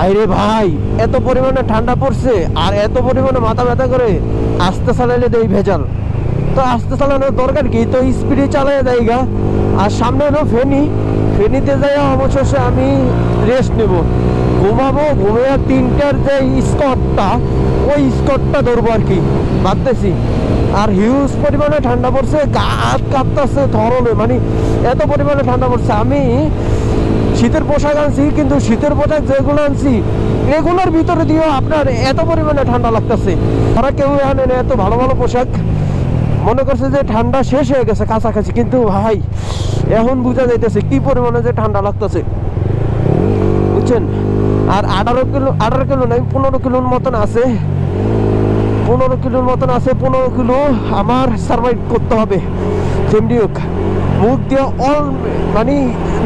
আরে ভাই এত পরিমাণে ঠান্ডা পড়ছে আর এত পরিমাণে মাথা ব্যথা করে আস্তে চালাইলে দেই ভেজাল। তো আস্তে চালানোর দরকার কি, তো স্পিডে চালাই যাইগা। আর সামনে হলো ফেনীতে যাই অবশেষে আমি রেস্ট নেব, ঘুমাবো। ঘুমিয়ে 3টার যে স্কটটা, ওই স্কটটা ধরবো আর কি ভাবতেছি। আর হিউজ পরিমাণে ঠান্ডা পড়ছে, গা হাত কাঁপতেছে ধরলে, মানে এত পরিমাণে ঠান্ডা পড়ছে। আমি শীতের পোশাক আনছি, কিন্তু শীতের পোশাক যেগুলো আনছি এগুলোর ভিতরে দিয়েও আপনার এত পরিমাণে ঠান্ডা লাগতেছে। তারা কেউ আনে না এত ভালো ভালো পোশাক, মনে করছে যে ঠান্ডা শেষ হয়ে গেছে কাছাকাছি, কিন্তু ভাই এখন বোঝা যাইতেছে কি পরিমাণে যে ঠান্ডা লাগতেছে, বুঝছেন। আর 18 কিলো নাই, 15 কিলোর মতন আছে, 15 কিলোর মতন আছে। 15 কিলো আমার সার্ভাইভ করতে হবে। তেমনি হোক, মুখ দিয়ে মানে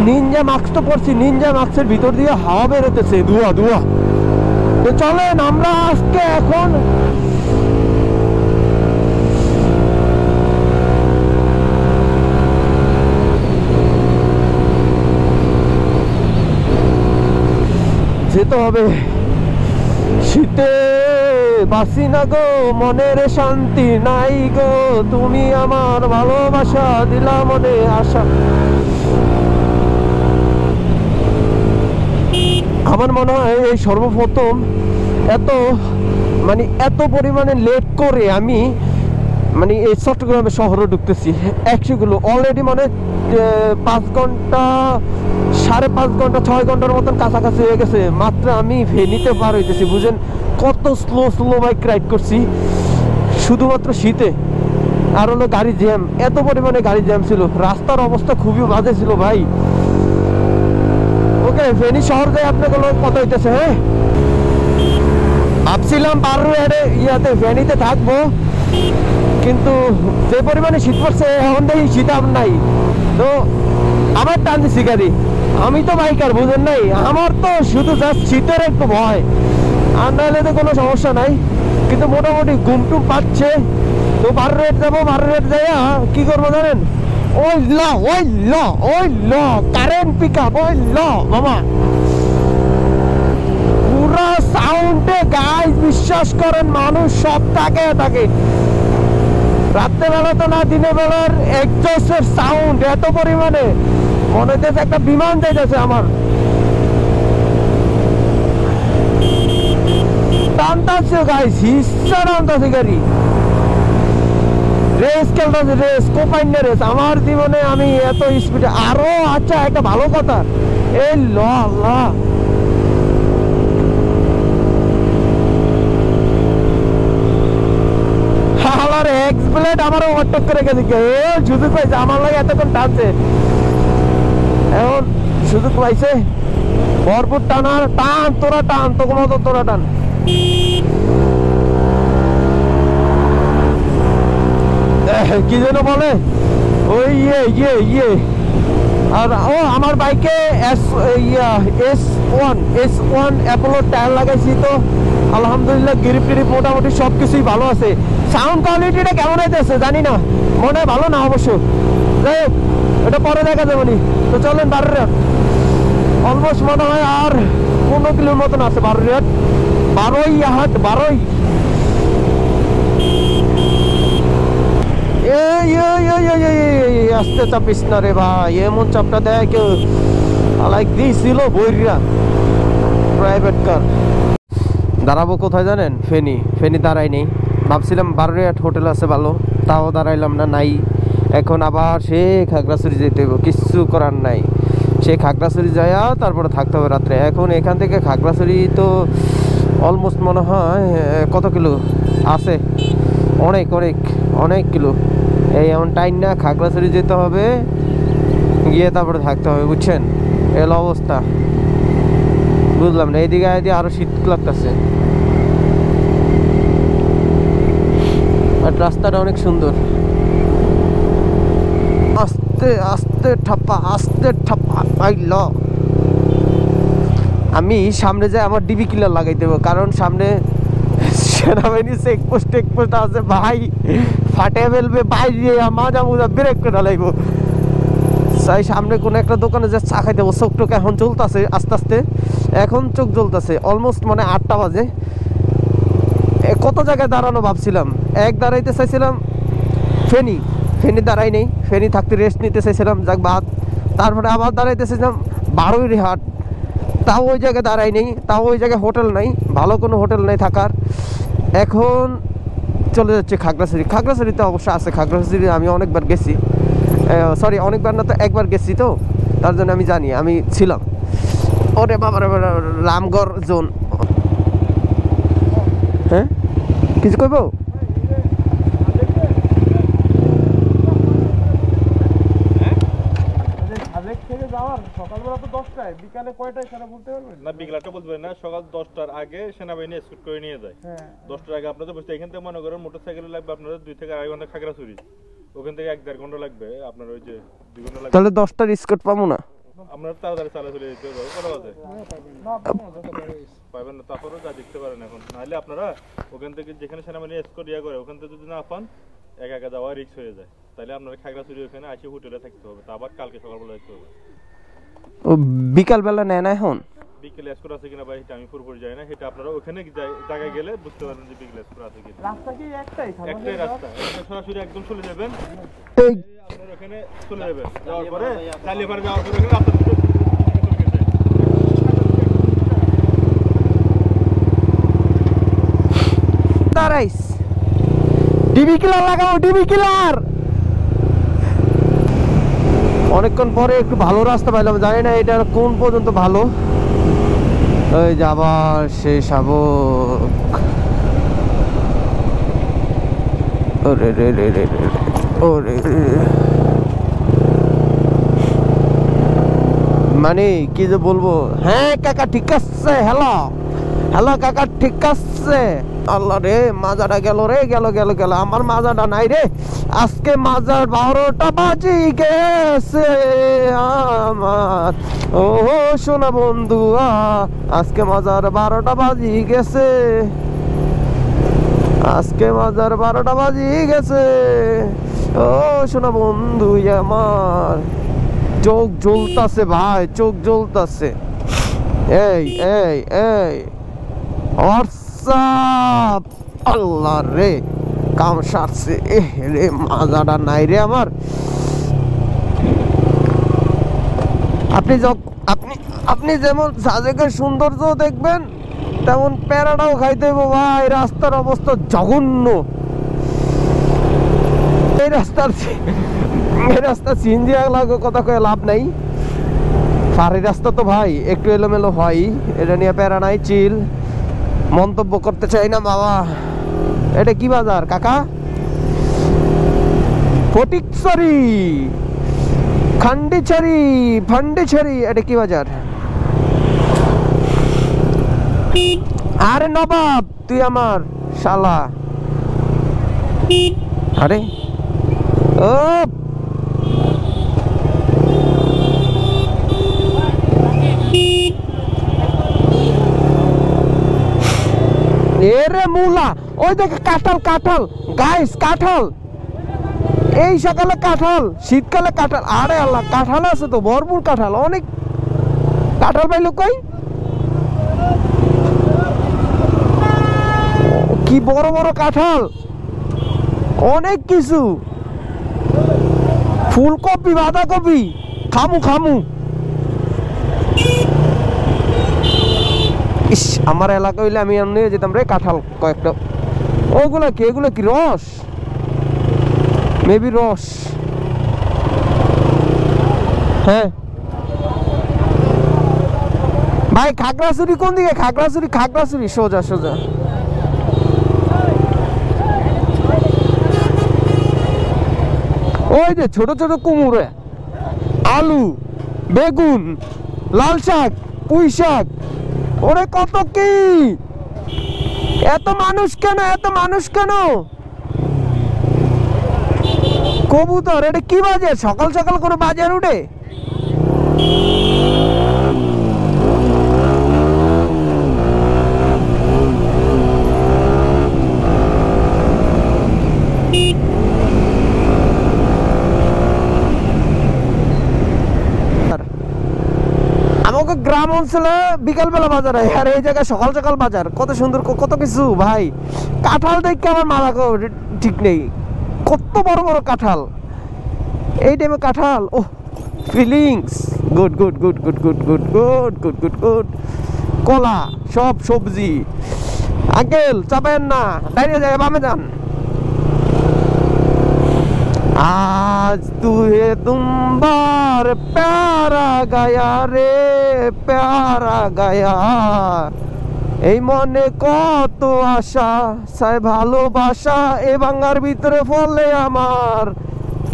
নিনজা মাস্ক তো পরছি, নিনজা মাস্কের ভিতর দিয়ে হাওয়া বেরোতেছে, ধোঁয়া। তো চলেন আমরা আজকে এখন যেতে হবে। শীতে বাসি না গো, মনের শান্তি নাই গো, তুমি আমার ভালোবাসা দিলা মনে আশা। আমার মনে হয় এই সর্বপ্রথম এত পরিমাণে লেট করে আমি মানে এই চট্টগ্রামের শহরে ঢুকতেছি। অ্যাকচুয়ালি অলরেডি মানে 5 ঘন্টা 5.5 ঘন্টা 6 ঘন্টার মতন কাছাকাছি হয়ে গেছে মাত্র আমি ফেনীতে পার হইতেছি। বুঝেন কত স্লো বাইক রাইড করছি শুধুমাত্র শীতে। আর হলো গাড়ি জ্যাম, এত পরিমাণে গাড়ি জ্যাম ছিল, রাস্তার অবস্থা খুবই বাজে ছিল ভাই। ওকে, ফেনী শহর যাই আপনাকে কত হইতেছে। হ্যাঁ, ভাবছিলাম ইয়াতে ফেনীতে থাকবো, কিন্তু যে পরিমাণে শীত পড়ছে এখন দেখি শীত নাই, তো আবার টান দিচ্ছি গাড়ি। আমি তো বাইকার, বুঝেন নাই, আমার তো শুধু জাস্ট শীতের একটু ভয়, আর নাহলে তো কোনো সমস্যা নাই। কিন্তু মোটামুটি ঘুমটুম পাচ্ছে, তো 12 রেট যাবো। 12 রেট যাইয়া কি করবো জানেন, ওই ল কারেন্ট পিক আপ, ওই ল মামা পুরা সাউন্ডে গাইস, বিশ্বাস করেন মানুষ সব থাকে। রাত্রেবেলা তো না, দিনের বেলার এক্সজস্টের সাউন্ড এত পরিমাণে মনে হচ্ছে একটা বিমান যাইতেছে আমার। টানতাছে গাইস, হিস্সা টানতাছে গাড়ি, রেস খেলতেছে, রেস কোপাইন্ডে রেস। আমার জীবনে আমি এত স্পিডে আরো। আচ্ছা, একটা ভালো কথা, এই ল আল্লাহ এক্সপ্লেট আমারও ওভারটেক করে গেছে, সুযোগ পাইছে আমার লাগে এতক্ষণ টানছে, এখন সুযোগ পাইছে ভরপুর টানার। টান তোরা টান, তোর মতো তোরা টান। কি যেন বলে ওই ইয়ে আর আমার বাইকে S1 অ্যাপোলো টায়ার লাগাইছি, তো আলহামদুলিল্লাহ গ্রিপ টিরিপ মোটামুটি সবকিছুই ভালো আছে। সাউন্ড কোয়ালিটিটা কেমন হইতেছে জানি না, মনে হয় ভালো না অবশ্য, যাই হোক এটা পরে দেখা যাবে নি। তো চলেন 12 রেট, অলমোস্ট মনে হয় আর 15 কিলোর মতন আছে। 12 রেট, 12 আস্তে চাপিস না রে ভাই, এমন চাপটা দেয় কেউ লাইক দিয়েছিল বইরা প্রাইভেট কার। দাঁড়াবো কোথায় জানেন, ফেনী দাঁড়াই নেই। ভাবছিলাম 12 রেট হোটেল আছে ভালো, তাও দাঁড়াইলাম না, নাই। এখন আবার সে খাগড়াছড়ি যেতে হবে, কিচ্ছু করার নাই। সে খাগড়াছড়ি যায় তারপরে থাকতে হবে রাত্রে। এখন এখান থেকে খাগড়াছড়ি তো অলমোস্ট মনে হয় কত কিলো আছে, অনেক কিলো। এই এমন টাইম না, খাগড়াছড়ি যেতে হবে, গিয়ে তারপরে থাকতে হবে, বুঝছেন। এল অবস্থা, বুঝলাম না। এইদিকে আরো শীত লাগতেছে, আর রাস্তাটা অনেক সুন্দর। আস্তে ঠাপ্পা পাইল। আমি সামনে যাই আমার ডিবি কিলার লাগাই দেবো, কারণ সামনে সেনাবাহিনী চেকপোস্ট আছে ভাই, ফাটে ফেলবে বাইরে, মাজা ব্রেক করে লাগবো। চাই সামনে কোনো একটা দোকানে যে চা খাইতে চোখ টোক এখন চলতেছে আস্তে আস্তে, এখন চোখ জ্বলতেছে অলমোস্ট মানে 8টা বাজে। কত জায়গায় দাঁড়ানো ভাবছিলাম, এক দাঁড়াইতে চাইছিলাম ফেনি দাঁড়াই নেই, ফেনি থাকতে রেস্ট নিতে চাইছিলাম, যাক বাদ। তারপরে আবার দাঁড়াইতে চাইছিলাম বারুইরি হাট, তাও ওই জায়গায় দাঁড়াই নেই, তাও ওই জায়গায় হোটেল নাই, ভালো কোনো হোটেল নেই থাকার। এখন চলে যাচ্ছে খাগড়াছড়িতে অবশ্য আছে, খাগড়াছড়ি আমি অনেকবার গেছি, সরি অনেকবার না তো একবার গেছি, তো তার জন্য আমি জানি, আমি ছিলাম। ওরে বাবা রামগড় জোন। হ্যাঁ কিছু কইব? সকাল 10টার আগে সেনাবাহিনী এসকর্ট করে নিয়ে যায়। 10টার আগে আপনাদের বসতে এখান থেকে মনে করেন মোটরসাইকেল লাগবে আপনাদের 2 থেকে 2.5 ঘন্টা খাগড়াছড়ি, ওখান থেকে 1-1.5 ঘন্টা লাগবে আপনার, ওই যে 2 ঘন্টা লাগবে। তাহলে 10টার স্কট পাবো না? আপনার তাড়াতাড়ি চালা চলে যেতে হবে। কত বাজে পাইবেন না, তারপরেও যা দেখতে পারেন এখন। নাহলে আপনারা ওখান থেকে যেখানে সেনাবাহিনী এসকর্ট করে ওখান থেকে যদি না পান, একা যাওয়া রিস্ক হয়ে যায়। তাহলে আপনারা খাগড়াছড়ি ওখানে আসে হোটেলে থাকতে হবে, তা আবার কালকে সকালবেলা যেতে হবে। ও বিকালবেলা নেয় না এখন? বিকেলে এসকর্ট আছে কিনা ভাই, এটা আমি পুরোপুরি জানি না, সেটা আপনারা ওখানে জায়গায় গেলে বুঝতে পারবেন যে বিকেলে এসকর্ট আছে কিনা। রাস্তা কি একটাই রাস্তা, সরাসরি একদম চলে যাবেন, আপনারা ওখানে চলে যাবেন, যাওয়ার পরে চালিয়ে যাওয়ার পরে ওখানে রাস্তা দাঁড়াইস। ডিবি কিলার লাগাও, ডিবি কিলার। অনেকক্ষণ পরে একটু ভালো রাস্তা পাইলাম, জানি না এটা কোন পর্যন্ত ভালো। ওই যে আবার সেই শাবক, ওরে রে রে রে রে, ওরে মানে কি যে বলবো। হ্যাঁ কাকা ঠিক আছে, হ্যালো হ্যালো কাকা ঠিক আছে। আল্লাহ রে মাজাটা গেল রে, গেল গেল গেল, আমার মাজাটা নাই রে। আজকে মাজার 12টা বাজি গেছে আমার, ও শোনা বন্ধু, আজকে মাজার 12টা বাজি গেছে, আজকে মাজার 12টা বাজি গেছে, ও শোনা বন্ধু আমার। চোখ জ্বলতাছে ভাই, চোখ জ্বলতাছে। এই এই এই হোয়াটসঅ্যাপ, আল্লাহ রে কাম সারছে। রে মাজাটা নাই রে আমার। আপনি যেমন সাজেকের সৌন্দর্য দেখবেন, তেমন প্যারাটাও খাইতে হইব ভাই। রাস্তার অবস্থা জঘন্য। এই রাস্তা সিএনজি লাগো কথা কয়ে লাভ নাই। পাহাড়ি রাস্তা তো ভাই একটু এলোমেলো হয়, এটা নিয়ে প্যারা নাই, চিল। মন্তব্য করতে চাই না বাবা। এটা কি বাজার কাকা? ফটিকছড়ি, ফান্ডিছড়ি, এটা কি বাজার? আরে নবাব তুই আমার শালা। আরে ও এরে মুলা, ওই দেখে কাঁঠাল গাইস, কাঁঠাল। এই সকালে কাঁঠাল, শীতকালে কাঁঠাল। আরে আল্লাহ, কাঁঠাল আছে তো ভরপুর কাঁঠাল, অনেক কাঁঠাল পাইলো কই? কি বড় বড় কাঁঠাল, অনেক কিছু। ফুলকপি, বাঁধাকপি, খামু। ইস, আমার এলাকা হইলে আমি নিয়ে যেতাম রে কাঁঠাল কয়েকটা। ওগুলা কি, এগুলো কি রস? মেবি রস। হ্যাঁ ভাই, খাগড়াছড়ি কোন দিকে? খাগড়াছড়ি সোজা। ওই যে ছোট ছোট কুমড়ো, আলু, বেগুন, লাল শাক, পুঁই শাক, ওরে কত কি! এত মানুষ কেন? কবুতর, এটা কি বাজার? সকাল সকাল কোনো বাজার উঠে? আমাকে গ্রাম অঞ্চলে বিকালবেলা বাজার হয়, আর এই জায়গায় সকাল সকাল বাজার। কত সুন্দর, কত কিছু ভাই। কাঁঠাল দেখে আমার মাথা ঠিক নেই, কত বড় বড় কাঁঠাল এই টাইমে। কাঁঠাল, ও feelings good good good good good good good good good good. কলা, সব সবজি। আঙ্কেল চাপেন না, দাঁড়িয়ে যায়, বামে যান। आज तुहे तुम बार प्यारा गया रे प्यारा गया, এই মনে কত আশা সাই ভালোবাসা এ বাংলার ভিতরে ফলে আমার।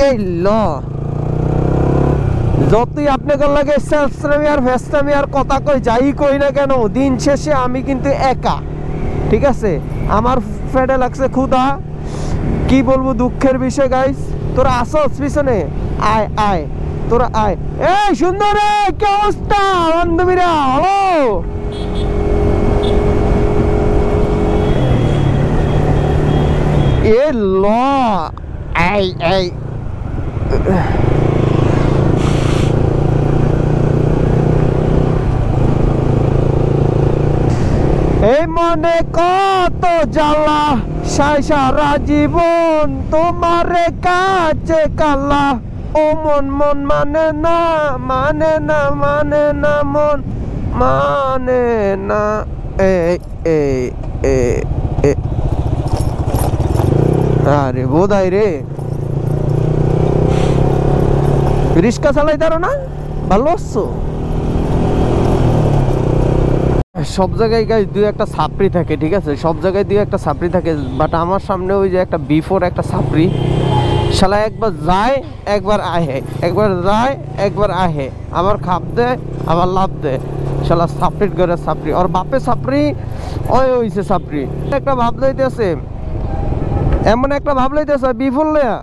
এই ল যতই আপনাকে লাগে সেলফশ্রেমী আর ভেস্টামি আর কথা কই যাই কই না কেন, দিন শেষে আমি কিন্তু একা, ঠিক আছে? আমার ফেডে লাগছে ক্ষুধা, কি বলবো, দুঃখের বিষয় গাইস। তোরা আসস পিছনে, আয় আয়, তোরা আয়। এই সুন্দর, কি অবস্থা বান্ধবীরা? হ্যালো, এ ল এই এই এই মনে কত জ্বালা সারা জীবন তোমারে কাছে কালা, ও মন মন মানে না মানে না মানে না মন মানে না। আরে বোধাই রে, রিক্সা চালাই তারো না, ভালো আছো? সব জায়গায় গাইস দুই একটা সাপড়ি থাকে, ঠিক আছে? সব জায়গায় দুই একটা সাপড়ি থাকে, বাট আমার সামনে ওই যে একটা বিফোর একটা সাপড়ি, শালা একবার যায় একবার আহে, একবার যায় একবার আহে, আবার খাপ দেয় আবার লাভ দেয়। শালা সাপড়ির ঘরে সাপড়ি, ওর বাপে সাপড়ি, ওই হইছে সাপড়ি। একটা ভাব লইতেছে, এমন একটা ভাব লইতেছে বিফোর লয়া।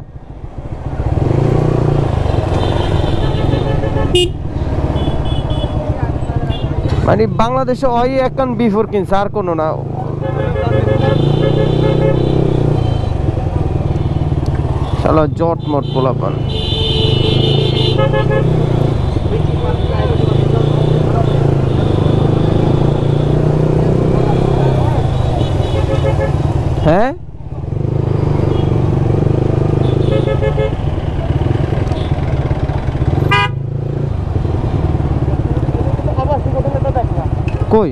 মানে বাংলাদেশে ওই এখন বিফোর কিনছে, আর কোনো না। শালা জট মট পোলাপান। হ্যাঁ কই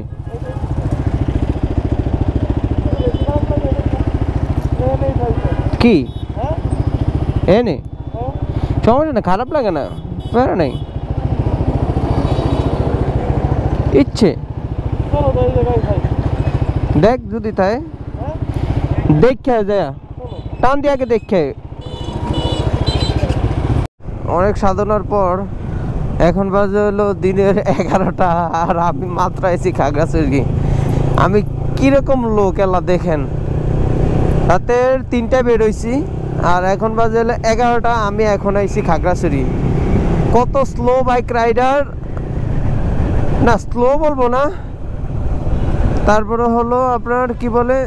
কি এনে সমস্যা না, খারাপ লাগে না, প্যারা নাই, ইচ্ছে দেখ যদি তাই দেখে যায় টান দিয়ে আগে দেখে। অনেক সাধনার পর এখন বাজে হলো দিনের 11টা, আর আমি মাত্র আইছি খাগড়াছড়ি। আমি কিরকম লোক এলা দেখেন, রাতের 3টায় বেরোইছি আর এখন বাজে হলো 11টা, আমি এখন আইছি খাগড়াছড়ি। কত স্লো বাইক রাইডার, না স্লো বলবো না, তারপরে হলো আপনার কি বলে,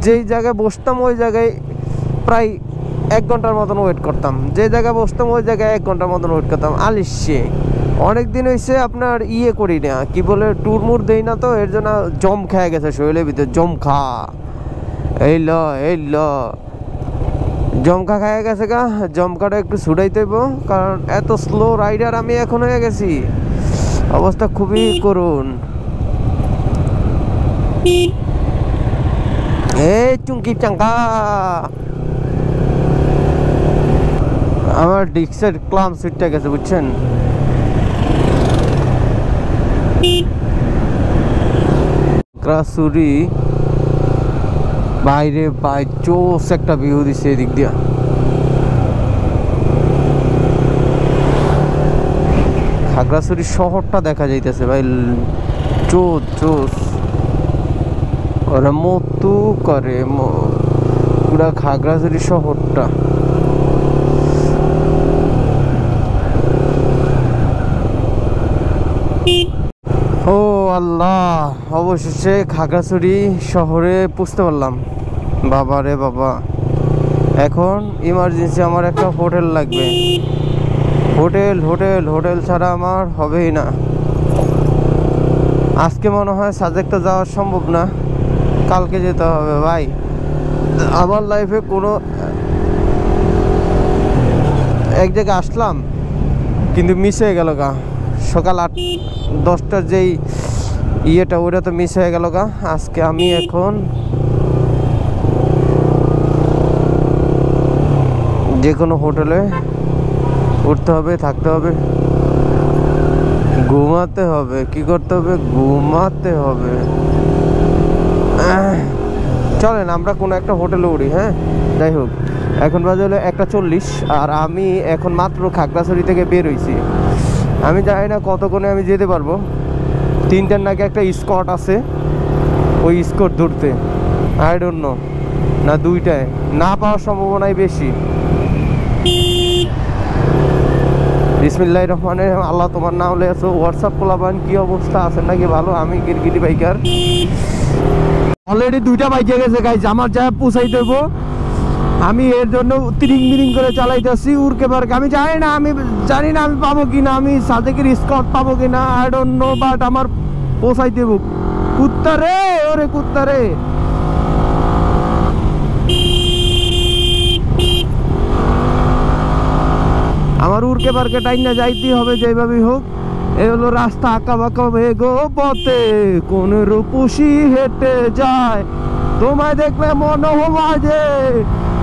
যেই জায়গায় বসতাম ওই জায়গায় প্রায় 1 ঘন্টার মতন ওয়েট করতাম, যে জায়গায় বসতাম ওই জায়গায় 1 ঘন্টার মতন ওয়েট করতাম। আলিশে অনেক দিন হয়েছে আপনার ইয়ে করি না, কি বলে, ট্যুর মুর দেই না, তো এর জন্য জম খেয়ে গেছে শরীরের ভিতরে, জম খা এই ল জমকা খায় গেছে গা। জমকাটা একটু ছুটাইতে হইব, কারণ এত স্লো রাইডার আমি এখন হয়ে গেছি, অবস্থা খুবই করুণ। এই চুমকি চাঙ্কা, আমার ডিক্সের ক্লাম সিটটা গেছে বুঝছেন। খাগড়াছড়ি বাইরে বাই চোস একটা ভিউ দিছে এদিক দিয়া। খাগড়াছড়ি শহরটা দেখা যাইতেছে ভাই, চোস চোস, ওরা মতু করে পুরা খাগড়াছড়ি শহরটা। ও আল্লাহ, অবশেষে খাগড়াছড়ি শহরে পৌঁছতে পারলাম। বাবা রে বাবা, এখন ইমার্জেন্সি আমার একটা হোটেল লাগবে, হোটেল হোটেল হোটেল ছাড়া আমার হবেই না। আজকে মনে হয় সাজেকটা যাওয়া সম্ভব না, কালকে যেতে হবে ভাই। আমার লাইফে কোনো এক জায়গায় আসলাম কিন্তু মিস হয়ে গেল গা, সকাল 8-10টার যেই ইয়েটা ওটা তো মিস হয়ে গেল গা। আজকে আমি এখন যে কোনো হোটেলে উঠতে হবে, থাকতে হবে, ঘুমাতে হবে। কি করতে হবে? ঘুমাতে হবে। চলেন আমরা কোনো একটা হোটেলে উঠি। হ্যাঁ, যাই হোক, এখন বাজে হলো 1:40 আর আমি এখন মাত্র খাগড়াছড়ি থেকে বের হয়েছি। আমি জানি না কতক্ষণে আমি যেতে পারবো। 3টার নাকি একটা স্কট আছে, ওই স্কট ধরতে। আই ডোন্ট নো, না 2টায়, না পাওয়ার সম্ভাবনাই বেশি। বিসমিল্লাহির রহমানির রহিম। আল্লাহ তোমার নাম লেছো। হোয়াটসঅ্যাপ পোলাবান কি অবস্থা, আছেন নাকি ভালো? আমি গিরগিটি বাইকার। অলরেডি 2টা বাইকে গেছে গাইজ, আমার যা পৌঁছাই দেবো। আমি এর জন্য তিরিং মিরিং করে চালাইতেছি উড়কে পার্ক। আমি জানি না আমি পাবো কিনা, আমি সাজেকের স্কট পাবো কিনা, আই ডোন্ট নো, বাট আমার পৌঁছাই দেবো। কুত্তা রে, ওরে কুত্তা রে। আমার উড়কে পার্কে টাইম না যাইতেই হবে যেভাবেই হোক। এ হলো রাস্তা, আঁকা বাঁকা ভেগো পথে কোন রূপসী হেঁটে যায়। তোমায় দেখলে মনো মাঝে,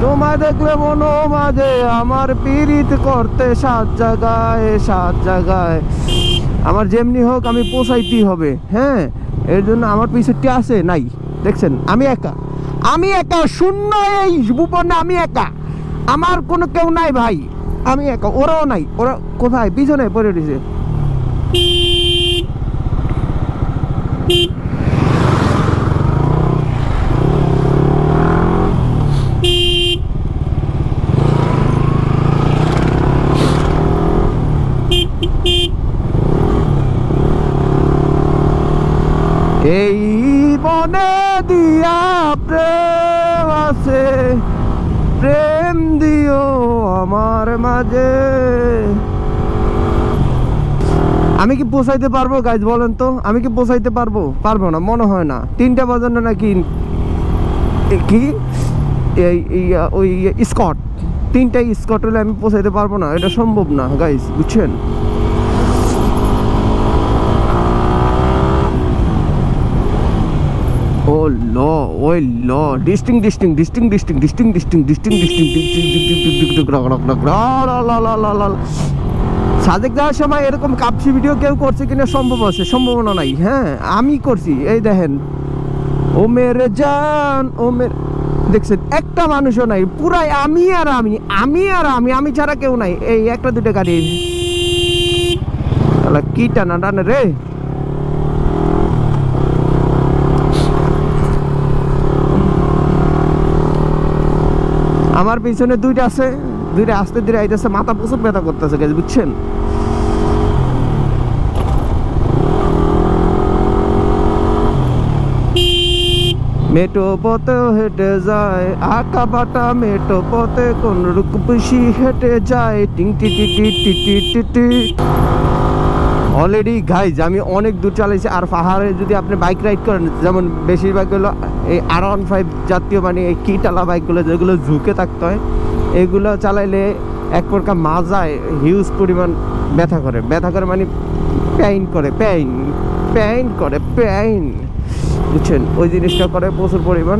তোমায় দেখলে মনো মাঝে, আমার পীড়িত করতে 7 জায়গায়। আমার যেমনি হোক আমি পৌঁছাইতেই হবে। হ্যাঁ, এর জন্য আমার পিছুটি আছে নাই, দেখছেন? আমি একা শূন্য এই ভুবনে, আমি একা, আমার কোনো কেউ নাই ভাই, আমি একা। ওরাও নাই, ওরা কোথায়? পিছনে পড়ে উঠেছে। এই বনে দিয়া প্রেম আছে, প্রেম দিও আমার মাঝে। আমি কি পৌঁছাইতে পারবো গাইজ, বলেন তো? আমি কি পৌঁছাইতে পারবো? পারবো না, মনে হয় না। 3টা বাজানো নাকি কি ওই স্কট, 3টা স্কট হলে আমি পৌঁছাইতে পারবো না, এটা সম্ভব না গাইজ, বুঝছেন? ও ল, ওই ল, ডিস্টিং সাজেক যাওয়ার সময় এরকম কাপসি ভিডিও কেউ করছে কিনা সম্ভব আছে? সম্ভাবনা নাই। হ্যাঁ, আমি করছি। এই দেখেন, ও মেরে জান, ও মেরে, দেখছেন? একটা মানুষও নাই, পুরাই আমি আমি ছাড়া কেউ নাই। এই 1-2টা গাড়ি, কি টানা টানে রে। আমার পিছনে 2টা আছে, 2টা আস্তে ধীরে আইতেছে, মাথা প্রচুর ব্যথা করতেছে গাইজ, বুঝছেন? মেটো পথে হেঁটে যায়, আঁকা বাটা মেটো পথে কোন রূপসী হেঁটে যায়, টিং টি টি টি টি টি টি টি। অলরেডি গাইজ আমি অনেক দূর চালাইছি। আর পাহাড়ে যদি আপনি বাইক রাইড করেন, যেমন বেশিরভাগ হলো এই R15 জাতীয়, মানে এই কিটালা বাইকগুলো যেগুলো ঝুঁকে থাকতে হয়, এগুলো চালাইলে এক প্রকার মাজায় হিউজ পরিমাণ ব্যথা করে মানে পেইন করে, বুঝছেন? ওই জিনিসটা করে প্রচুর পরিমাণ।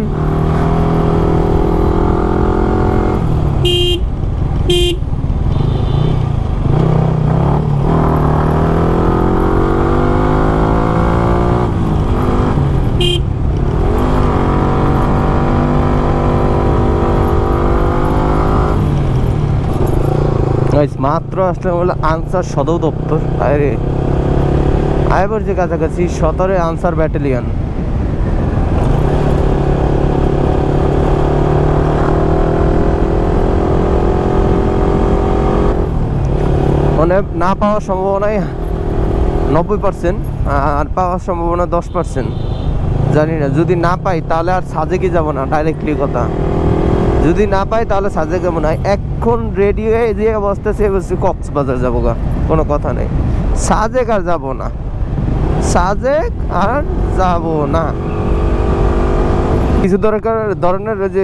মাত্র আসলে বলে আনসার সদর দপ্তর, আরে আইবার যে কাছাকাছি 17 আনসার ব্যাটালিয়ন। মানে না পাওয়ার সম্ভাবনাই 90%, আর পাওয়ার সম্ভাবনা 10%। জানি না, যদি না পাই তাহলে আর সাজেকে যাব না, ডাইরেক্টলি কথা। যদি না পাই তাহলে সাজেকে কেমন হয়। এখন রেডি হয়ে যে অবস্থা, সে বলছি কক্সবাজার যাবো গা, কোনো কথা নেই, সাজেক আর যাবো না। সাজেক আর যাব না। কিছু ধরনের যে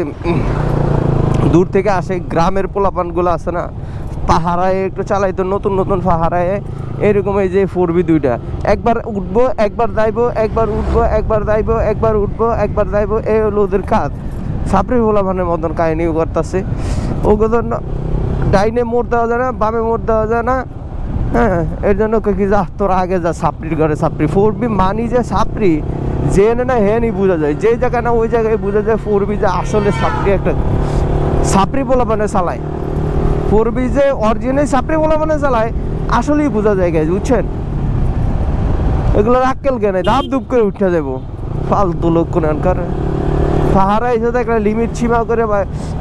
দূর থেকে আসে গ্রামের পোলাপানগুলো আছে না, পাহাড়ায় একটু চালাইতো, নতুন নতুন পাহাড়ায় এরকম এই যে 4B দুইটা, একবার উঠবো একবার যাইবো, একবার উঠবো একবার যাইবো, একবার উঠবো একবার যাইবো, এই হলো ওদের কাজ। সাপড়ি পোলাপানের মতন কাহিনিও করতেছে। ওগুলো ডাইনে মোড় দেওয়া যায় না, বামে মোড় দেওয়া যায় না। হ্যাঁ, এর জন্য কি যা তোরা আগে যা, সাপড়ির ঘরে সাপড়ি। 4B মানি যে সাপড়ি, যে না হে নি বোঝা যায়, যে জায়গায় না ওই জায়গায় বোঝা যায় 4B যে আসলে সাপড়ি একটা সাপড়ি পোলাপানে চালায়। 4B যে অরিজিনাল সাপড়ি পোলাপানে চালায় আসলেই বোঝা যায়, গাইজ, বুঝছেন? এগুলোর আক্কেল জ্ঞানে ধাপ ধুপ করে উঠে যাবো, ফালতু লোক কোনকার। পাহাড়ে এসে একটা লিমিট সীমা করে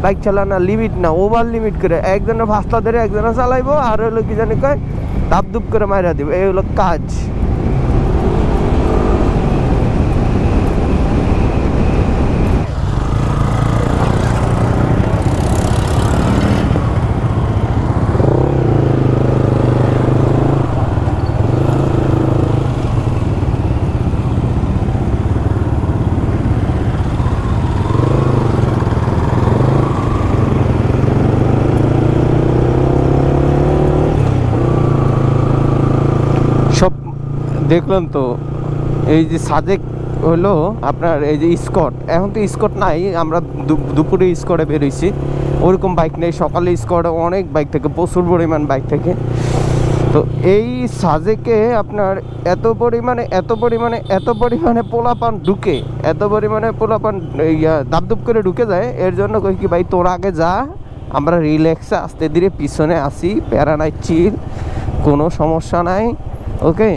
বাইক চালানো, লিমিট না, ওভার লিমিট করে একজনের ফাঁসলা ধরে একজনে চালাইবো, আর হলো কি জানি কয় ধাপ ধুপ করে মাইরা দিব, এই হলো কাজ। সব দেখলাম তো, এই যে সাজেক হলো আপনার এই যে স্কট, এখন তো স্কট নাই, আমরা দুপুরে স্কটে বেরোইছি, ওরকম বাইক নেই। সকালে স্কটে অনেক বাইক থাকে, প্রচুর পরিমাণ বাইক থাকে। তো এই সাজেকে আপনার এত পরিমাণে পোলাপান ঢুকে, এত পরিমাণে পোলাপান দাপদুপ করে ঢুকে যায়। এর জন্য কই কি ভাই তোরা আগে যা, আমরা রিল্যাক্সে আস্তে ধীরে পিছনে আসি, প্যারা নাই, চিল, কোনো সমস্যা নাই, ওকে।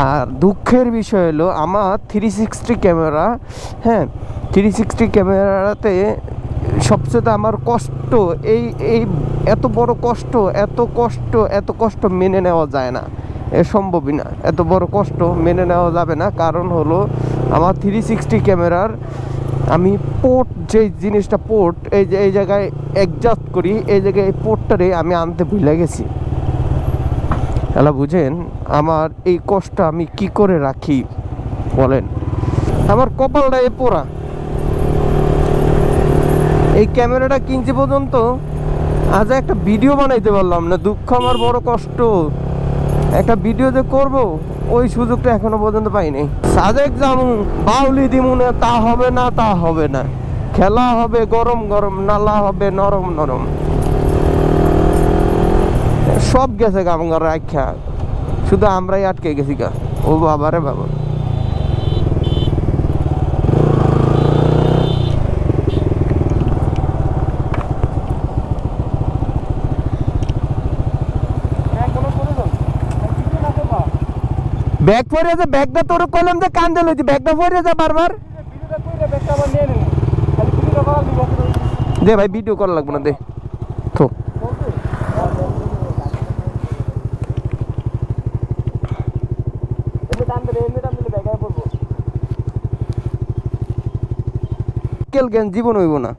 আর দুঃখের বিষয় হলো আমার 360 ক্যামেরা, হ্যাঁ 360 ক্যামেরাতে সবচেয়ে আমার কষ্ট এই এত বড় কষ্ট, এত কষ্ট মেনে নেওয়া যায় না, সম্ভবই না, এত বড় কষ্ট মেনে নেওয়া যাবে না। কারণ হলো আমার 360 ক্যামেরার আমি পোর্ট, যে জিনিসটা পোর্ট, এই যে এই জায়গায় অ্যাডজাস্ট করি, এই জায়গায় এই পোর্টটারে আমি আনতে ভুলে গেছি। এলা বুঝেন আমার এই কষ্ট আমি কি করে রাখি বলেন? আমার কপালটা এ পোড়া। এই ক্যামেরাটা কিনছি পর্যন্ত আজ একটা ভিডিও বানাইতে পারলাম না, দুঃখ আমার, বড় কষ্ট। একটা ভিডিও যে করব ওই সুযোগটা এখনো পর্যন্ত পাইনি। সাজেক জামু, বাউলি দিমু না, তা হবে না, তা হবে না। খেলা হবে গরম গরম, নালা হবে নরম নরম, সব গেছে গামগার রাখা, শুধু আমরাই আটকে গেছি গা। ও বাবা রে বাবা, ব্যাগ পরে যা, ব্যাগটা তোর কলম যে কান্দে লইছি, ব্যাগটা পরে যা বারবার। দে ভাই, ভিডিও করা লাগবে না, দে তো। কেল জ্ঞান জীবন হইব না।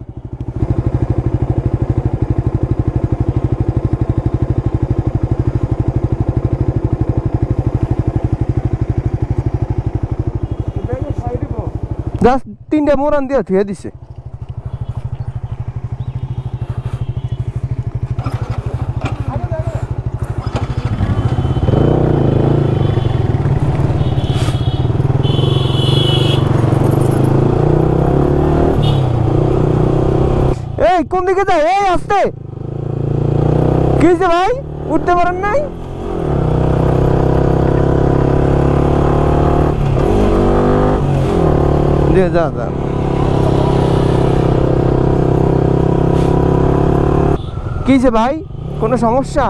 জাস্ট 3টা মোরান দিয়ে থুয়ে দিছে। এই কোন দিকে যায়? এই আসতে কি হয়েছে ভাই, উঠতে পারেন নাই? যা যা যা, কি হয়েছে ভাই? কোনো সমস্যা,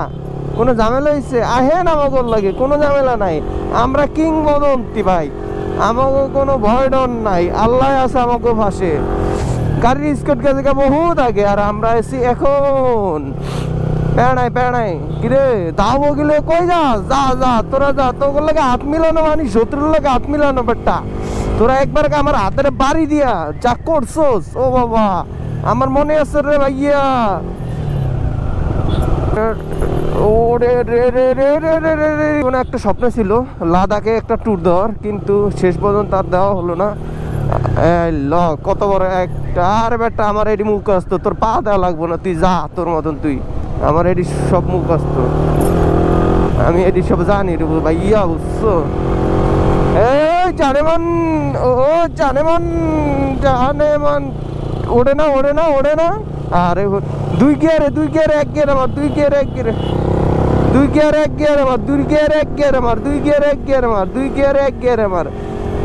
কোনো ঝামেলা হয়েছে? আহেন আমাদের লাগে, কোনো ঝামেলা নাই, আমরা কিংবদন্তি ভাই, আমাকে কোনো ভয় ডর নাই, আল্লাহ আছে আমাকে ফাঁসে। গাড়ির স্কট গেছে বহুত আগে, আর আমরা এসি এখন। প্যাড়াই কিরে দাও গেলে কই যা, যা যা তোরা যা, তোর লাগে হাত মিলানো মানে শত্রুর লাগে হাত মিলানো বেটা। তোরা একবার আমার হাতের বাড়ি দিয়া যা করছোস, ও বাবা আমার মনে আছে রে ভাইয়া। ওরে রে রে রে রে রে রে রে, কোনো একটা স্বপ্ন ছিল লাদাখে একটা ট্যুর দেওয়ার, কিন্তু শেষ পর্যন্ত আর দেওয়া হলো না। এই ল কত বড় একটা, আর বেটা আমার এটি মুখ আসতো, তোর পা দেওয়া লাগবো না, তুই যা তোর মতন তুই, আমার এটি সব মুখ আসতো, আমি এটি সব জানি রে ভাইয়া, বুঝছো? এই জানেমান, ও জানেমান, জানেমান, ওড়ে না ওড়ে না ওড়ে না, আরে দুই গিয়ারে এক গিয়ার আমার, দুই গিয়ারে এক গিয়ারে, দুই গিয়ারে এক গিয়ার আমার, দুই গিয়ারে এক গিয়ার আমার, দুই গিয়ারে এক গিয়ার আমার, দুই গিয়ারে এক গিয়ার আমার।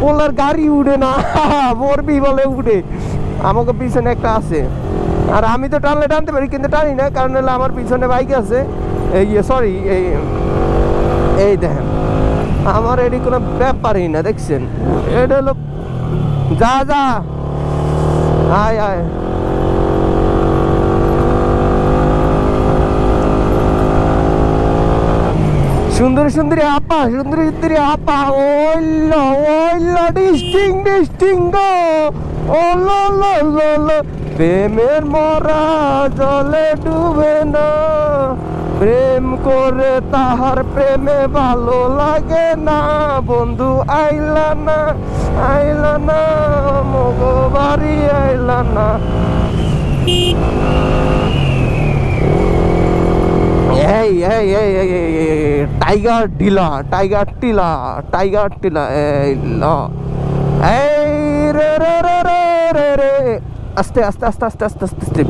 ওলার গাড়ি উড়ে না, মরবি বলে উড়ে, আমাকে পিছনে একটা আছে, আর আমি তো টানলে টানতে পারি কিন্তু টানি না, কারণ হলো আমার পিছনে বাইক আছে। এই সরি, এই দেখেন আমার এটি কোনো ব্যাপারই না, দেখছেন? এটা হলো যা যা, আয় আয়, সুন্দরী সুন্দরী আপা, সুন্দরী সুন্দরী আপা, ওইলো ওইলো, ডিস্টিং ডিস্টিং গো, ওলো লো লো লো, প্রেমের মরা জলে ডুবে না, প্রেম করে তাহার প্রেমে ভালো লাগে না, বন্ধু আইলা না, মগো বাড়ি আইলা না। এই এই এই টাইগার টিলা, টাইগার টিলা, টাইগার টিলা, এই ল, এই রে রে রে রে রে রে, আস্তে আস্তে আস্তে আস্তে আস্তে আস্তে আস্তে,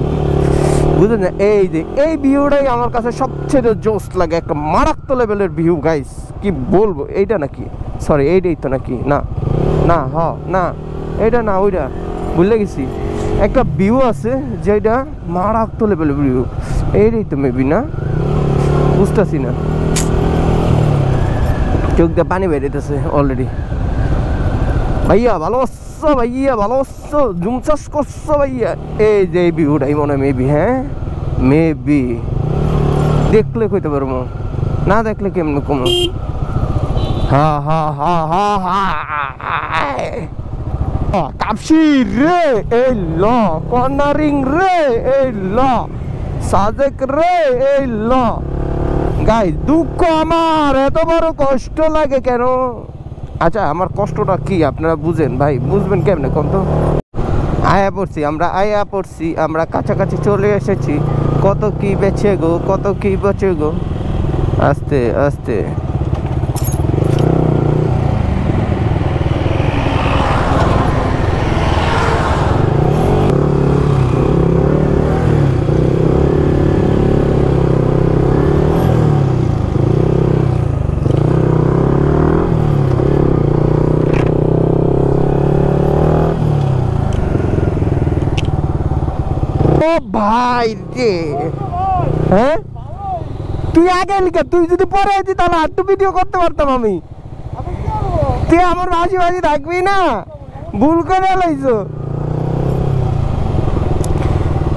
বুঝলেন? এই যে এই ভিউটাই আমার কাছে সবচেয়ে জোস লাগে, একটা মারাত্মক লেভেলের ভিউ গাইস, কি বলবো? এইটা নাকি, সরি এইটাই তো নাকি, না না, হ না এইটা না, ওইটা ভুলে গেছি, একটা ভিউ আছে যেটা মারাত্মক লেভেলের ভিউ, এইটাই তো মেবি, না বুঝতেছি না, চোখ দিয়ে পানি বেরিয়েছে অলরেডি। ভাইয়া ভালো আসছো, ভাইয়া ভালো আসছো, জুম চাষ করছো ভাইয়া, এই যে এই ভিউটাই মনে হয় মেবি, হ্যাঁ মেবি, দেখলে কইতে পারবো, না দেখলে কেমন কম। হা হা হা হা হা, কাপসি রে, এই ল কর্নারিং রে, এই ল সাজেক রে, এই ল গাইস, দুঃখ আমার, এত বড় কষ্ট লাগে কেন? আচ্ছা আমার কষ্টটা কি আপনারা বুঝেন ভাই, বুঝবেন কেমনে কোন তো? আয়া পড়ছি আমরা কাছাকাছি চলে এসেছি, কত কি বেঁচে গো, কত কি বেঁচে গো, আস্তে আস্তে। ও ভাই রে, হ্যাঁ তুই আগে লিখে, তুই যদি পরে আছি তাহলে আর তো ভিডিও করতে পারতাম আমি, তুই আমার ভাসি ভাসি থাকবি না, ভুল করে লাইছো।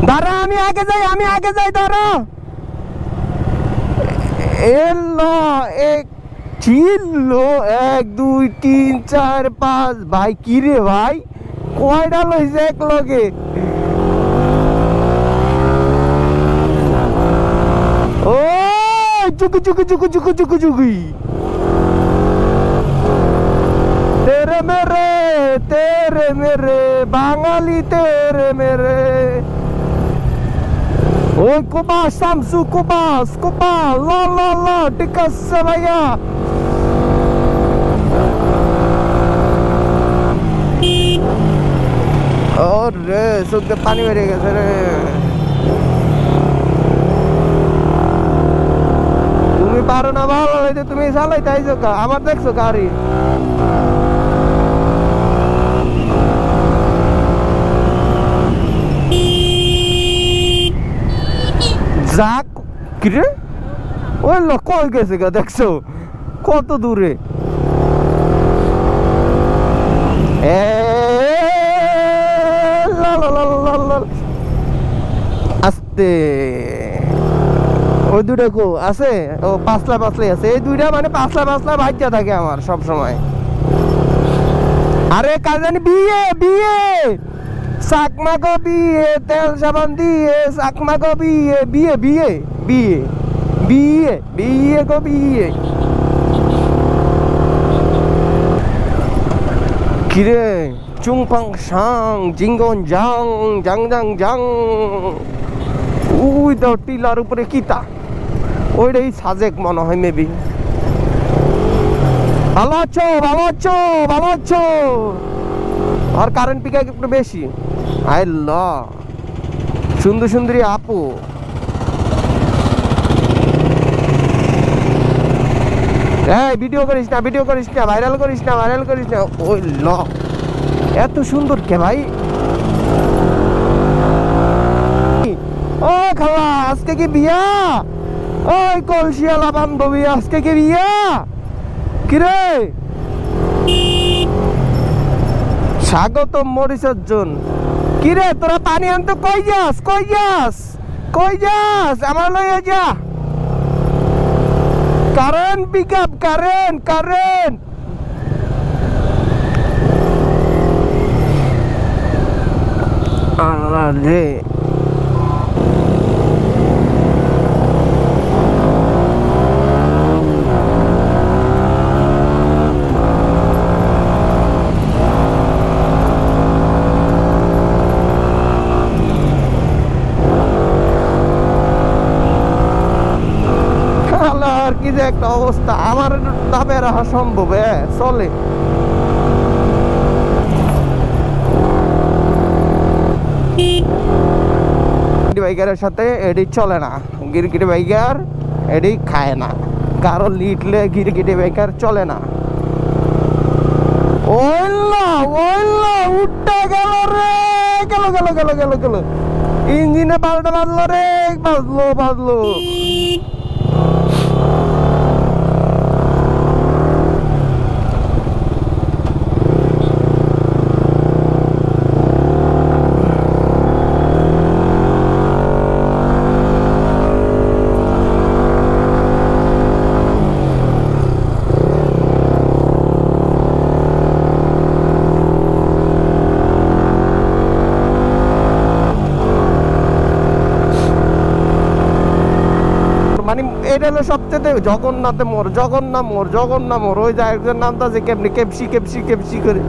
দাঁড়া আমি আগে যাই দাঁড়া, এলো এক ছিল 1 2 3 4 5, ভাই কি রে ভাই, কয়টা লইছে এক লগে? ও চুকি চুকি চুকি চুকি চুকি চুকি, তেরে মেরে বাঙালি, তেরে মেরে, ওই কোপাস শামসু, কোপাস লা লা লা, ঠিক আছে ভাইয়া। ওরে চোখে পানি বেরিয়ে গেছে রে, তুমি পারো না ভালো হইতে, তুমি চালাইতে আইছো কা, আমার দেখছো গাড়ি, যাক কিরে ওই লোক কই গেছে গা, দেখছো কত দূরে, আস্তে, ওই দুটা কো আছে, ও পাঁচলাই আছে, এই দুইটা মানে পাঁচলা ভাইজা থাকে আমার সব সময়। আরে কাজানি বিয়ে চাকমাগো বিয়ে, তেল সাবান দিয়ে চাকমাগো বিয়ে, বিয়ে বিয়ে গো বিয়ে। কিরে চুংপাং সাং জিঙ্গন জাং জাং জাং জাং, ওই তো টিলার উপরে কিতা, ওইটাই সাজেক মনে হয় মেবি। ভালো আছো ভালো আছো ভালো আছো। আর কারেন্ট পিক একটু বেশি। আল্লাহ সুন্দর সুন্দরী আপু। এই ভিডিও করিস না, ভিডিও করিস না, ভাইরাল করিস না, ভাইরাল করিস না। ওই ল এত সুন্দর কে ভাই। ও খালা আজকে কি বিয়া? ওই কলসিয়ালা বান্ধবী আজকে কি বিয়া? কিরে স্বাগতম মরিচর্জন। কিরে তোরা পানি আনতে কই যাস? কই যাস? কই যাস? আমার লইয়া যা। Current pick up, current current. Allah রে কি যে একটা অবস্থা, আমার দাবে রাখা সম্ভব? চলে বাইকারের সাথে এডি চলে না, গিরগিটি বাইকার এডি খায় না, কারো লিটলে গিরগিটি বাইকার চলে না। ওইলা ওইলা উঠতে গেল রে, গেল গেল গেল গেল গেল, ইঞ্জিনে বাজটা বাজলো রে, বাজলো বাজলো। মানে এটা হলো সবচেয়ে জগন্নাথে মোর, জগন্নাথ মোর, জগন্নাথ মোর। ওই জায়গার নামটা যে কেমনি কেপসি কেপসি কেপসি করে।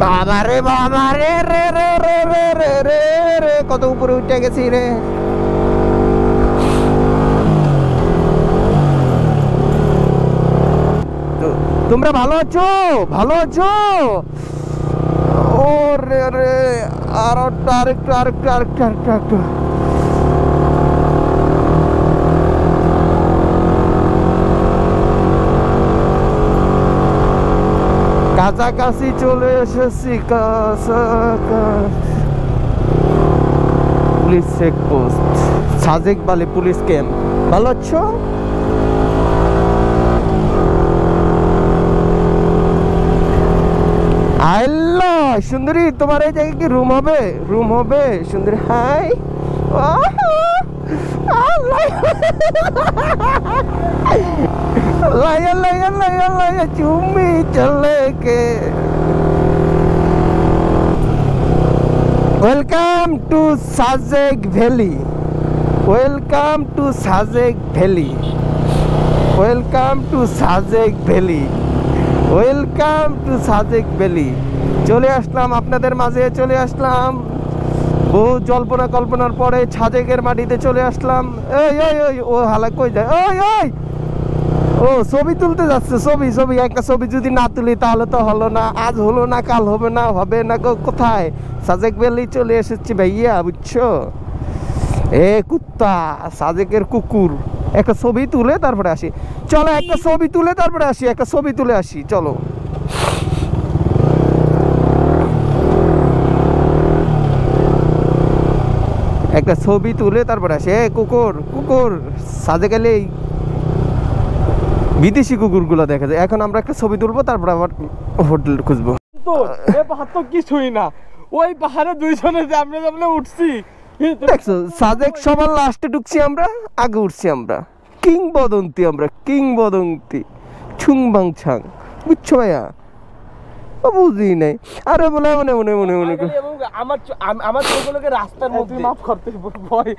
বাবারে বাবারে রে রে রে রে রে রে রে, কত উপরে উঠে গেছি রে। তোমরা ভালো আছো? ভালো আছো? ও রে রে, আরেকটু আরেকটু আরেকটু আরেকটু আরেকটু আরেকটু। কাছাকাছি চলে এসেছি, কাছাকাছি। পুলিশ চেকপোস্ট, সাজেক বালি পুলিশ ক্যাম্প। ভালো আছো? আল্লাহ সুন্দরী, তোমার এই জায়গায় কি রুম হবে? রুম হবে সুন্দরী? হাই চুম্মি চলে কে। Welcome to Sajek valley, welcome to Sajek valley, welcome to Sajek valley, welcome to Sajek valley. চলে আসলাম আপনাদের মাঝে, চলে আসলাম বহু জল্পনা কল্পনার পরে সাজেকের মাটিতে চলে আসলাম। এই এই ওই ও হালা কই যায়? ওই ওই ও ছবি তুলতে যাচ্ছে, ছবি ছবি। একটা ছবি যদি না তুলি তাহলে তো হলো না, আজ হলো না, কাল হবে না, হবে না। কোথায়? সাজেক ভ্যালি চলে এসেছি ভাইয়া, বুঝছো? এ কুত্তা, সাজেকের কুকুর। একটা ছবি তুলে তারপরে আসি। চলো একটা ছবি তুলে তারপরে আসি, একটা ছবি তুলে আসি, চলো। একটা ছবি তুলে তারপরে আসি। এ কুকুর কুকুর, সাজেক গেলে বিদেশি কুকুরগুলো দেখা যায়। এখন আমরা একটা ছবি তুলবো, তারপর আবার হোটেল খুঁজবো। তো এ পাহাড় তো কিছুই না, ওই পাহাড়ে দুইজনে যে আমরা উঠছি। দেখছো সাজেক সবার লাস্টে ঢুকছি আমরা, আগে উঠছি আমরা। কিংবদন্তি, আমরা কিংবদন্তি, ছুং বাং ছাং, বুঝছো ভাইয়া? ও বুঝি নাই আরে বলে মনে মনে মনে মনে আমার চোখগুলোকে রাস্তার মধ্যে মাফ করতে ভয়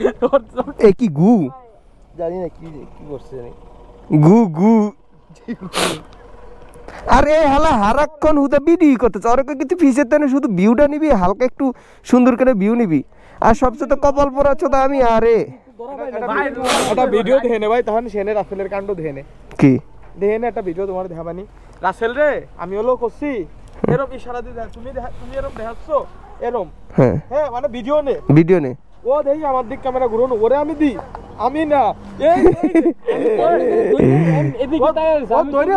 এ কি গু জানি না কি করছে গু গু আরে হালা হারাক্ষণ হুদা বিডি করতেছে আর কিছু ফিসের তেনে শুধু ভিউটা নিবি হালকা একটু সুন্দর করে ভিউ নিবি আর সবচেয়ে তো কপাল পড়াচ্ছ তা আমি আরে একটা ভিডিও দেখে নে ভাই তখন সেনে রাসেলের কাণ্ড দেখে নে কি দেখে নে একটা ভিডিও তোমার দেখাবানি রাসেল রে আমি হলো করছি এরকম ইশারা দিয়ে তুমি এরকম দেখাচ্ছ এরকম হ্যাঁ মানে ভিডিও নে ও দেখি আমার দিক ক্যামেরা ঘুরোনো ওরে আমি দি আমি না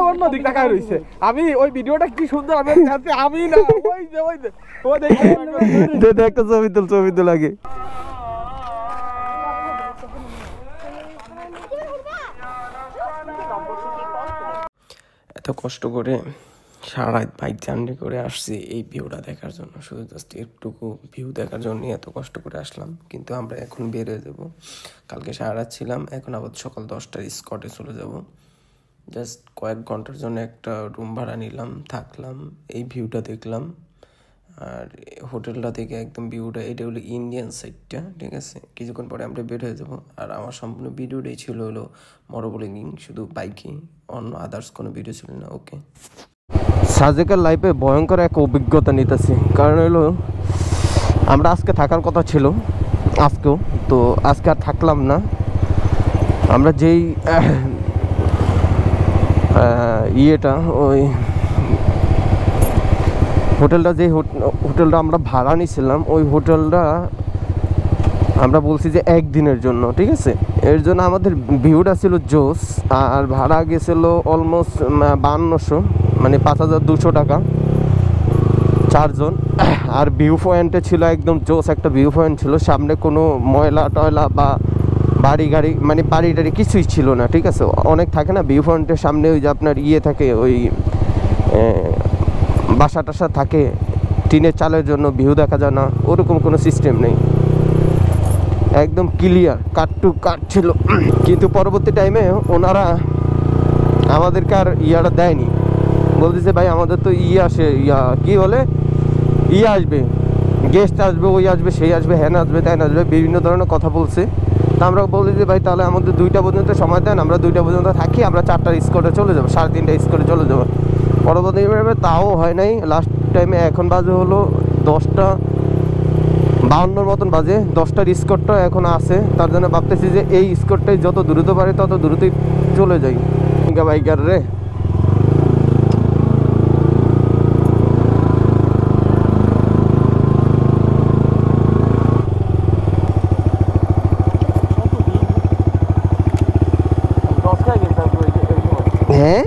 অন্য দিক তাকায় রইছে আমি ওই ভিডিওটা কি সুন্দর আমি দেখাচ্ছি আমি না ওই যে ও দেখি একটা ছবি তুল লাগে এত কষ্ট করে সারা রাত বাইক জার্নি করে আসছি এই ভিউটা দেখার জন্য, শুধু জাস্ট একটুকু ভিউ দেখার জন্য এত কষ্ট করে আসলাম। কিন্তু আমরা এখন বের হয়ে যাবো, কালকে সারা রাত ছিলাম, এখন আবার সকাল 10টায় স্কটে চলে যাব। জাস্ট কয়েক ঘন্টার জন্য একটা রুম ভাড়া নিলাম, থাকলাম, এই ভিউটা দেখলাম। আর হোটেলটা থেকে একদম ভিউটা, এটা হলো ইন্ডিয়ান সাইডটা, ঠিক আছে। কিছুক্ষণ পরে আমরা বের হয়ে যাবো। আর আমার সম্পূর্ণ ভিডিওটাই ছিল হলো মরোবলিং, শুধু বাইকে, অন্য আদার্স কোনো ভিডিও ছিল না। ওকে, সাজেকের লাইফে ভয়ঙ্কর এক অভিজ্ঞতা নিতেছি, কারণ হলো আমরা আজকে থাকার কথা ছিল, আজকেও তো আজকে আর থাকলাম না। আমরা যেই ইয়েটা ওই হোটেলটা, যে হোটেলটা আমরা ভাড়া নিয়েছিলাম, ওই হোটেলটা আমরা বলছি যে একদিনের জন্য, ঠিক আছে। এর জন্য আমাদের ভিউটা ছিল জোস, আর ভাড়া গেছিল অলমোস্ট 5200, মানে 5200 টাকা 4 জন। আর ভিউ পয়েন্টে ছিল একদম জোস একটা ভিউ পয়েন্ট ছিল, সামনে কোনো ময়লা টয়লা বা বাড়ি গাড়ি, মানে বাড়ি টাড়ি কিছুই ছিল না, ঠিক আছে। অনেক থাকে না ভিউ পয়েন্টের সামনে ওই যে আপনার ইয়ে থাকে, ওই বাসা টাসা থাকে টিনের চালের জন্য, ভিউ দেখা যায় না, ওরকম কোনো সিস্টেম নেই, একদম ক্লিয়ার কাট টু কাট ছিল। কিন্তু পরবর্তী টাইমে ওনারা আমাদেরকে আর ইয়াটা দেয়নি, বলতেছে ভাই আমাদের তো আসে, কি বলে আসবে, গেস্ট আসবে, ওই আসবে, সেই আসবে, হ্যান আসবে, তাই আসবে, বিভিন্ন ধরনের কথা বলছে। তা আমরা বলি যে ভাই তাহলে আমাদের 2টা পর্যন্ত সময় দেন, আমরা 2টা পর্যন্ত থাকি, আমরা 4টার স্কটে চলে যাবো, 3:30 স্কটে চলে যাবো। পরবর্তীভাবে তাও হয় নাই, লাস্ট টাইমে এখন বাজে হলো 10:52 মতন বাজে, 10টার স্কটটা এখন আছে। তার জন্য ভাবতেছি যে এই স্কটটাই যত দ্রুত পারে তত দ্রুতই চলে যাই। বাইকার রে, হ্যাঁ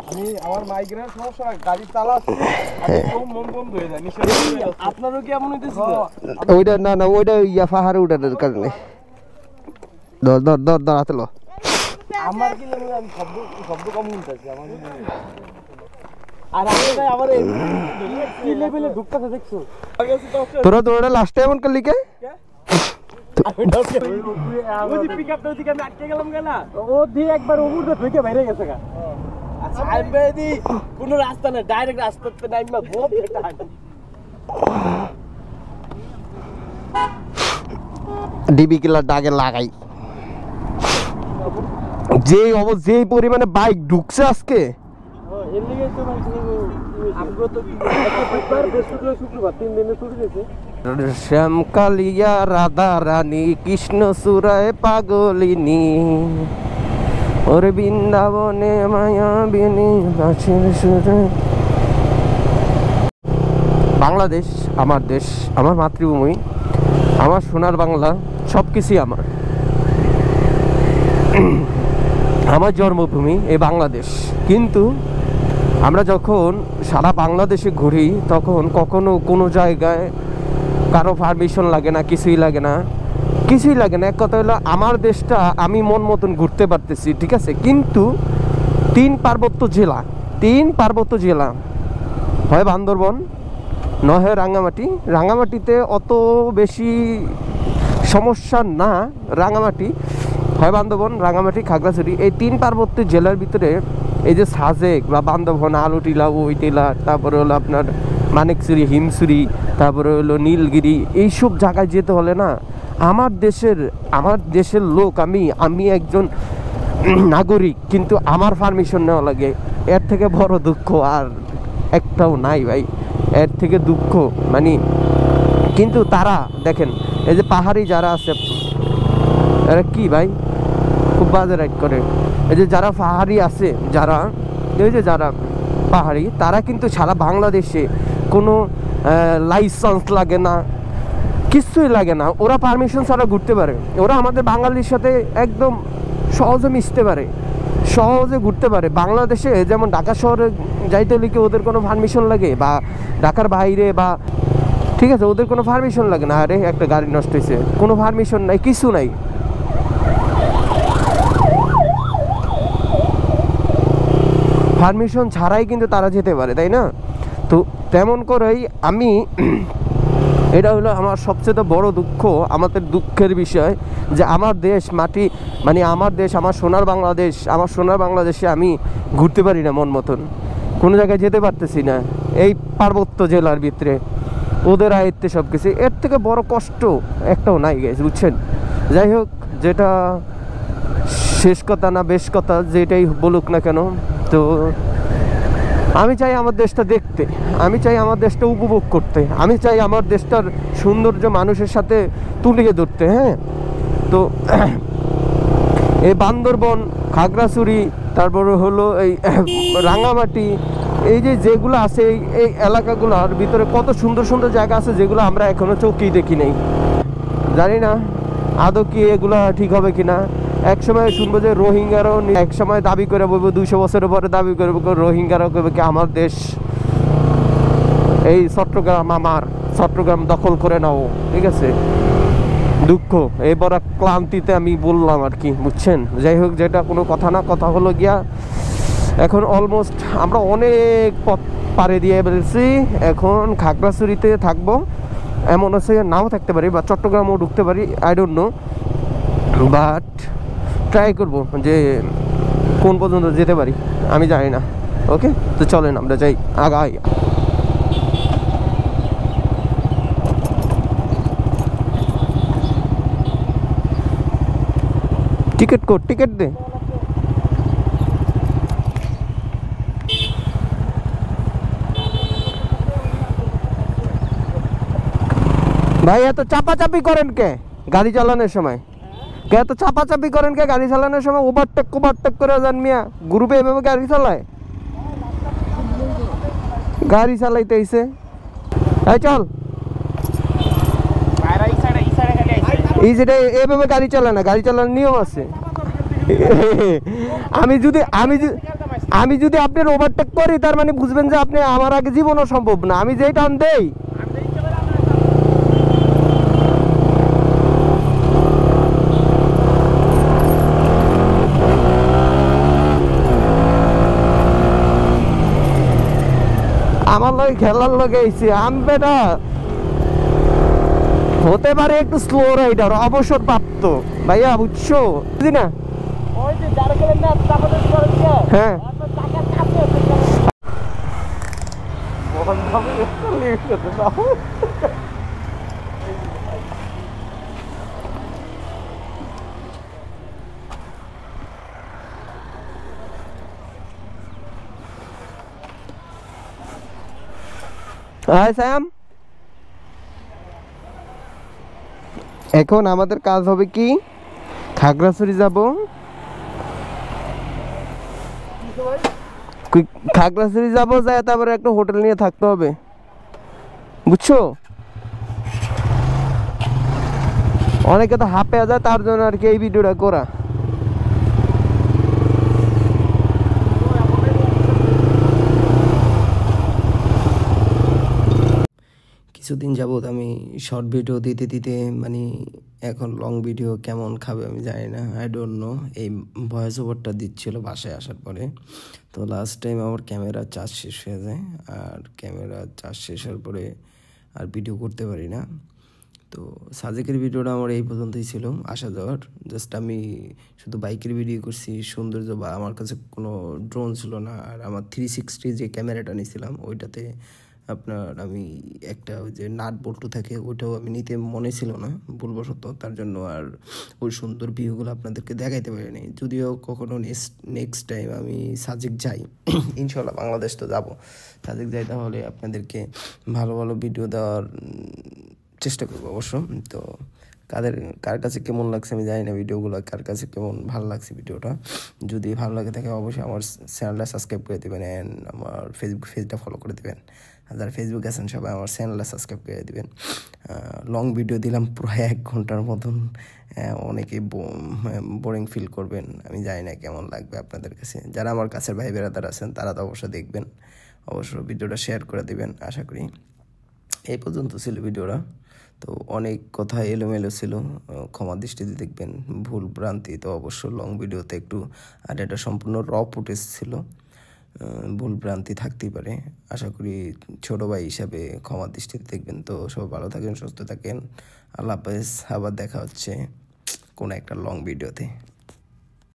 আমি আমার মাইগ্রেনের সমস্যা, গাড়ি চালাচ্ছি মন বন্ধ হয়ে যায়। আপনারও কি এমন হইতেছে? ওইটা না না, ওইটা পাহাড়ে উঠানোর কারণে। ধর ধর ধর ধর হাতে লো। আমার কি জানি, আমি শব্দ কম শুনতেছি আমার। আর আমার এই লেভেলে ঢুকতেছে দেখছো? তোরা তো ওটা লাস্টে এমন করলি কে? কোন রাস্তা না, ডাইরেক্ট রাস্তা ডিবি কিলার ডাকে লাগাই। যে পরিমাণে বাইক ঢুকছে আজকে, শ্যামকালিয়া রাধা রানী কৃষ্ণ সুরায় পাগলিনী, ওরে বৃন্দাবনে মায়াবিনী নাচের সুরে। বাংলাদেশ আমার দেশ, আমার মাতৃভূমি, আমার সোনার বাংলা, সব কিছুই আমার। আমার জন্মভূমি এই বাংলাদেশ। কিন্তু আমরা যখন সারা বাংলাদেশে ঘুরি তখন কখনো কোনো জায়গায় কারো পারমিশন লাগে না, কিছুই লাগে না। এক কথা হলো আমার দেশটা আমি মন মতন ঘুরতে পারতেছি, ঠিক আছে। কিন্তু 3 পার্বত্য জেলা, হয় বান্দরবন, নয় হয় রাঙামাটিতে অত বেশি সমস্যা না রাঙামাটি, হয় বান্দরবন, রাঙামাটি, খাগড়াছড়ি, এই 3 পার্বত্য জেলার ভিতরে এই যে সাজেক বা বান্দরবন, আলুটিলা, ওইটিলা, তারপরে হলো আপনার মানিকছড়ি, হিমছড়ি, তারপরে হলো নীলগিরি, এইসব জায়গায় যেতে হলে না আমার দেশের লোক, আমি একজন নাগরিক, কিন্তু আমার পারমিশন নেওয়া লাগে। এর থেকে বড় দুঃখ আর একটাও নাই ভাই, এর থেকে দুঃখ মানে। কিন্তু তারা দেখেন, এই যে পাহাড়ি যারা আছে এরা কি ভাই খুব বাজে রাইড করে। এই যে যারা পাহাড়ি আছে, যারা পাহাড়ি, তারা কিন্তু সারা বাংলাদেশে কোনো লাইসেন্স লাগে না, কিছুই লাগে না, ওরা পারমিশন ছাড়া ঘুরতে পারে। ওরা আমাদের বাঙালির সাথে একদম সহজে মিশতে পারে, সহজে ঘুরতে পারে। বাংলাদেশে যেমন ঢাকা শহরে যাইতে হলে কি ওদের কোনো পারমিশন লাগে, বা ঢাকার বাইরে, বা ঠিক আছে ওদের কোনো পারমিশন লাগে না। আরে একটা গাড়ি নষ্ট হয়েছে, কোনো পারমিশন নাই, কিছু নাই। পারমিশন ছাড়াই কিন্তু তারা যেতে পারে, তাই না? তো তেমন করেই আমি এটা হলো আমার সবচেয়ে বড় দুঃখ, আমাদের দুঃখের বিষয় যে আমার দেশ মাটি, মানে আমার দেশ, আমার সোনার বাংলাদেশে আমি ঘুরতে পারি না মন মতন, কোনো জায়গায় যেতে পারতেছি না। এই পার্বত্য জেলার ভিতরে ওদের আয়ত্তে সব কিছু, এর থেকে বড় কষ্ট একটাও নাই গেছে, বুঝছেন? যাই হোক, যেটা শেষ কথা না বেশ কথা, যেটাই বলুক না কেন, তো আমি চাই আমার দেশটা দেখতে, আমি চাই আমার দেশটা উপভোগ করতে, আমি চাই আমার দেশটার সৌন্দর্য মানুষের সাথে তুলিয়ে ধরতে। হ্যাঁ, তো এই বান্দরবন, খাগড়াছড়ি, তারপরে হলো এই রাঙামাটি, এই যেগুলো আছে, এই এলাকাগুলোর ভিতরে কত সুন্দর সুন্দর জায়গা আছে যেগুলো আমরা এখনো চোখেই দেখি নাই। জানি না আদৌ কি এগুলা ঠিক হবে কিনা। এক সময় শুনবো যে রোহিঙ্গারাও, এক সময় দাবি করে বলবো 200 বছরের পরে দাবি করে রোহিঙ্গারাও কবে কি আমার দেশ, এই চট্টগ্রাম দখল করে নাও। ঠিক আছে, দুঃখ, এই বড় ক্লান্তিতে আমি বললাম আর কি, বুঝছেন? যাই হোক, যেটা কোনো কথা না, কথা হলো গিয়া এখন অলমোস্ট আমরা অনেক পথ পাড়ি দিয়ে ফেলছি। এখন খাগড়াছড়িতে থাকবো, এমন হচ্ছে নাও থাকতে পারি, বা চট্টগ্রামও ঢুকতে পারি, I don't know, but try করবো যে কোন পর্যন্ত যেতে পারি, আমি জানি না। ওকে, তো চলেন আমরা যাই, আগাই। টিকিট দে। ভাই এত চাপাচাপি করেন কে গাড়ি চালানোর সময়? এত চাপাচাপি করেন কে গাড়ি চালানোর সময়? ওভারটেক করে যান মিয়া, গ্রুপে এভাবে গাড়ি চালায়? গাড়ি চালাইতে আইছে, এই চল, এই যেটা এভাবে গাড়ি চালায় না, গাড়ি চালানোর নিয়ম আছে। আমি যদি আপনার ওভারটেক করি, তার মানে বুঝবেন যে আপনি আমার আগে জীবনও সম্ভব না। আমি যেই টান দেই, আমার লগে খেলার লগে আইছে, আমি বেটা হতে পারে একটু স্লো রাইডার, অবসর প্রাপ্ত ভাইয়া, বুঝছো? বুঝি না? হ্যাঁ, স্যাম, এখন আমাদের কাজ হবে কি, খাগড়াছড়ি যাব, খাগড়াছড়ি যাব, যায় তারপরে একটা হোটেল নিয়ে থাকতে হবে, বুঝছো? অনেকে তো হাঁপে যায়, তার জন্য আর কি এই ভিডিওটা করা। কিছুদিন যাবত আমি শর্ট ভিডিও দিতে মানে এখন লং ভিডিও কেমন খাবে আমি জানি না, আই ডোন্ট নো। এই ভয়েস ওভারটা দিচ্ছিল বাসায় আসার পরে, তো লাস্ট টাইম আমার ক্যামেরা চার্জ শেষ হয়ে যায়, আর ক্যামেরা চার্জ শেষ হওয়ার পরে আর ভিডিও করতে পারি না। তো সাজেকের ভিডিওটা আমার এই পর্যন্তই ছিল, আসা যাওয়ার। জাস্ট আমি শুধু বাইকের ভিডিও করছি, সৌন্দর্য বা আমার কাছে কোনো ড্রোন ছিল না। আর আমার 360 যে ক্যামেরাটা নিয়েছিলাম ওইটাতে আপনার আমি একটা ওই যে নাট বল্টু থাকে ওইটাও আমি নিতে মনে ছিল না ভুলবশত, তার জন্য আর ওই সুন্দর ভিউগুলো আপনাদেরকে দেখাইতে পারিনি। যদিও কখনো নেক্সট টাইম আমি সাজেক যাই, ইনশাল্লাহ বাংলাদেশ তো যাবো, সাজেক যাই তাহলে আপনাদেরকে ভালো ভালো ভিডিও দেওয়ার চেষ্টা করবো অবশ্য। তো কার কাছে কেমন লাগছে আমি জানি না, ভিডিওগুলো কার কাছে কেমন ভালো লাগছে ভিডিওটা। যদি ভালো লাগে থাকে অবশ্যই আমার চ্যানেলটা সাবস্ক্রাইব করে দেবেন অ্যান্ড আমার পেজটা ফলো করে দেবেন। আর যারা ফেসবুক আছেন সবাই আমার চ্যানেলটা সাবস্ক্রাইব করে দেবেন। লং ভিডিও দিলাম পুরো 1 ঘন্টার মতন, অনেকেই বোরিং ফিল করবেন, আমি জানি না কেমন লাগবে আপনাদের কাছে। যারা আমার কাছের ভাই বেড়াদার আছেন তারা তো অবশ্যই দেখবেন, অবশ্য ভিডিওটা শেয়ার করে দেবেন আশা করি। এই পর্যন্ত ছিল ভিডিওটা, তো অনেক কথা এলোমেলো ছিল, ক্ষমা দৃষ্টিতে দেখবেন, ভুল ভ্রান্তি তো অবশ্য লং ভিডিওতে একটু, আর এটা সম্পূর্ণ র ফুটেজ ছিল, ভুল ভ্রান্তি থাকতেই পারে। আশা করি ছোটো ভাই হিসাবে ক্ষমা দৃষ্টিতে দেখবেন। তো সবাই ভালো থাকেন, সুস্থ থাকেন, আল্লাহ হাফেজ। আবার দেখা হচ্ছে কোনো একটা লং ভিডিওতে।